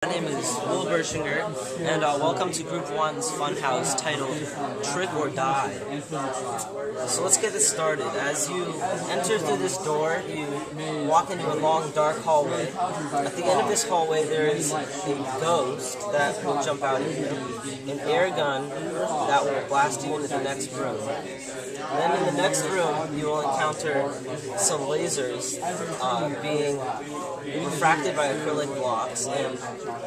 My name is Will Bershinger, and welcome to Group 1's Funhouse titled Trick or Die. So let's get this started. As you enter through this door, you walk into a long, dark hallway. At the end of this hallway, there is a ghost that will jump out at you, an air gun that will blast you into the next room. Then in the next room, you will encounter some lasers being refracted by acrylic blocks, and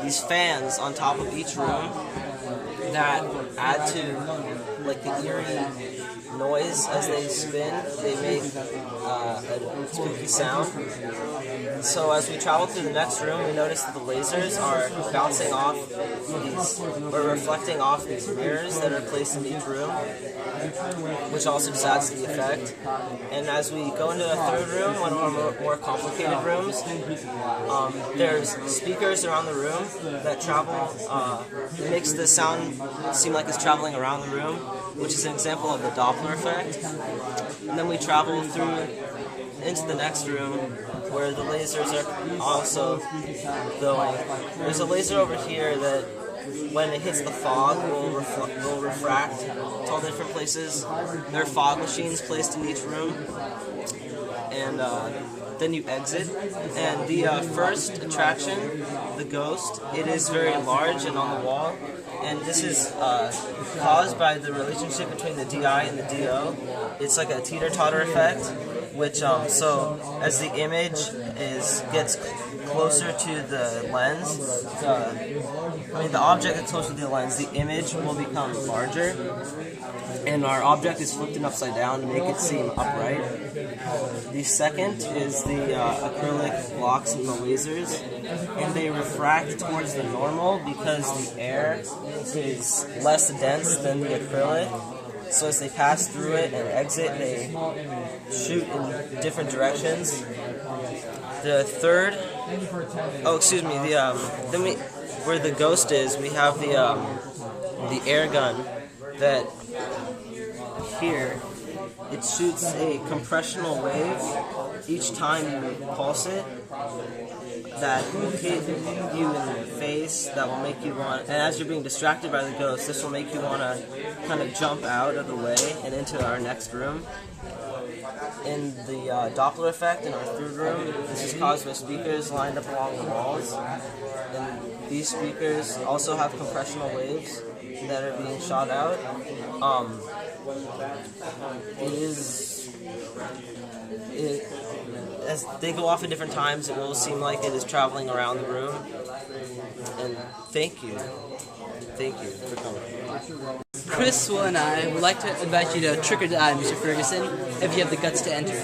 these fans on top of each room that add to like the eerie noise as they spin. They make a spooky sound. So as we travel through the next room, we notice that the lasers are bouncing off these, or reflecting off these mirrors that are placed in each room, which also just adds to the effect. And as we go into the third room, one of our more complicated rooms, there's speakers around the room that travel. It makes the sound seem like it's traveling around the room, which is an example of the Doppler effect. And then we travel through into the next room where the lasers are also going. There's a laser over here that when it hits the fog will refract to all different places. There are fog machines placed in each room, and then you exit. And the first attraction, the ghost, it is very large and on the wall, and this is caused by the relationship between the DI and the DO. It's like a teeter-totter effect, which so as the image gets closer to the lens, the object gets closer to the lens, the image will become larger, and our object is flipped upside down to make it seem upright. The second is the acrylic blocks and the lasers, and they refract towards the normal because the air is less dense than the acrylic. So as they pass through it and exit, they shoot in different directions. The third, where the ghost is, we have the air gun that here, it shoots a compressional wave each time you pulse it that will hit you in the face, that will make you want, and as you're being distracted by the ghost, this will make you want to kind of jump out of the way and into our next room. In the Doppler effect in our third room, this is caused by speakers lined up along the walls, and these speakers also have compressional waves that are being shot out. As they go off at different times, it will seem like it is traveling around the room. And thank you for coming. Chris, Will, and I would like to invite you to Trick or Die, Mr. Ferguson, if you have the guts to enter.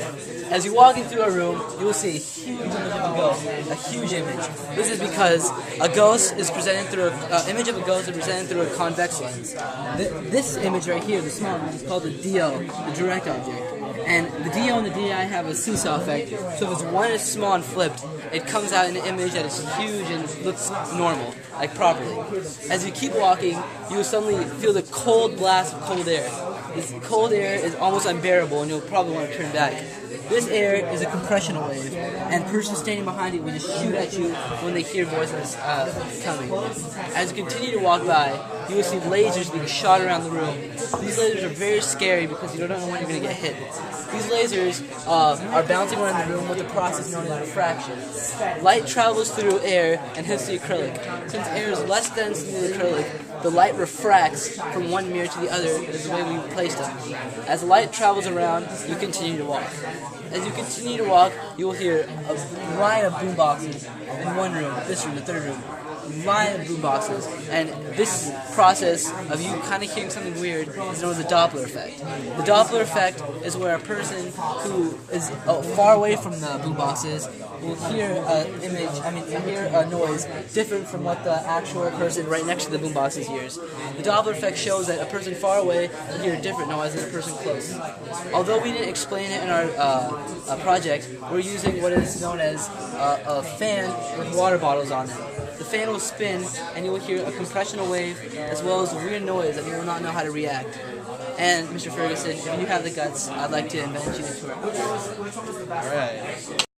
As you walk into a room, you will see a huge image of a ghost, a huge image. This is because a ghost is presented through image of a ghost is presented through a convex lens. This image right here, the small image, is called the DO, the direct object. And the DO and the DI have a seesaw effect, so if one is small and flipped, it comes out in an image that is huge and looks normal, like properly. As you keep walking, you will suddenly feel the cold blast of cold air. This cold air is almost unbearable, and you'll probably want to turn back. This air is a compressional wave, and persons standing behind it will just shoot at you when they hear voices coming. As you continue to walk by, you will see lasers being shot around the room. These lasers are very scary because you don't know when you're going to get hit. These lasers are bouncing around the room with a process known as refraction. Light travels through air and hits the acrylic. Since air is less dense than the acrylic, the light refracts from one mirror to the other is the way we placed them. As the light travels around, you continue to walk. As you continue to walk, you will hear a line of boomboxes in one room, this room, the third room. Line of boomboxes, and this process of you kind of hearing something weird is known as the Doppler effect. The Doppler effect is where a person who is far away from the boomboxes will hear a noise different from what the actual person right next to the boomboxes hears. The Doppler effect shows that a person far away will hear a different noise than a person close. Although we didn't explain it in our project, we're using what is known as a fan with water bottles on it. The fan will spin, and you will hear a compressional wave, as well as a weird noise that you will not know how to react. And, Mr. Ferguson, if you have the guts, I'd like to invite you to tour. Alright.